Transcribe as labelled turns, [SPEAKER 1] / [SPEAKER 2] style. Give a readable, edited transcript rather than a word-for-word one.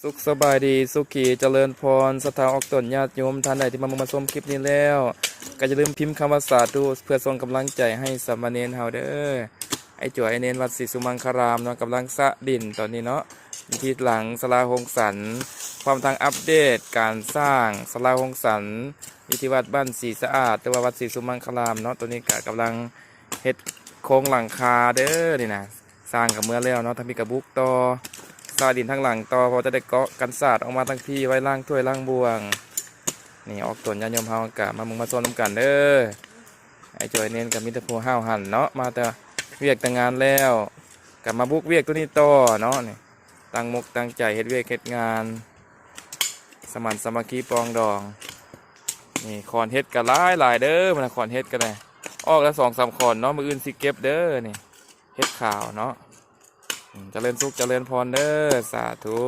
[SPEAKER 1] สุขสบายดีสุขีเจริญพรศรัทธาออกตนญาติโยมท่านใดที่มาชมคลิปนี้แล้วก็อย่าลืมพิมพ์คำว่าสาธุเพื่อส่งกำลังใจให้สามเณรเฮาเด้อไอ้จ่วยไอเนนวัดศรีสุมังคารามเนาะกำลังสะดินตอนนี้เนาะอยู่ที่หลังศาลาหงสันความทางอัปเดตการสร้างศาลาหงสันอยู่ที่วัดบ้านศรีสะอาดแต่ว่าวัดศรีสุมังคารามเนาะตัวนี้ก็กำลังเฮ็ดโครงหลังคาเด้อนี่นะสร้างกับเมื่อแล้วเนาะทำมีกระบุกต่อซาดินทั้งหลังต่อพอจะได้เกาะกันศาสตร์ออกมาทั้งพี่ไว้ล่างถ้วยล่างบวงนี่ออกตนญาติโยมเฮากะมาซ้อนน้ำกันเด้อไอ้จอยเน้นกับมิตรภูห้าวหันเนาะมาแต่เวียกแต่งงานแล้วกลับมาบุกเวียกตัวนี้ต่อเนาะนี่ตั้งมุกตั้งใจเฮ็ดเวียกเฮ็ดงานสมานสามัคคีปองดองนี่คอนเฮ็ดกันหลายเด้อมันคอนเฮ็ดกันเลยออกแล้ว2-3คอนเนาะมืออื่นสิเก็บเด้อนี่เฮ็ดข่าวเนาะเจริญสุขเจริญพรเด้อสาธุ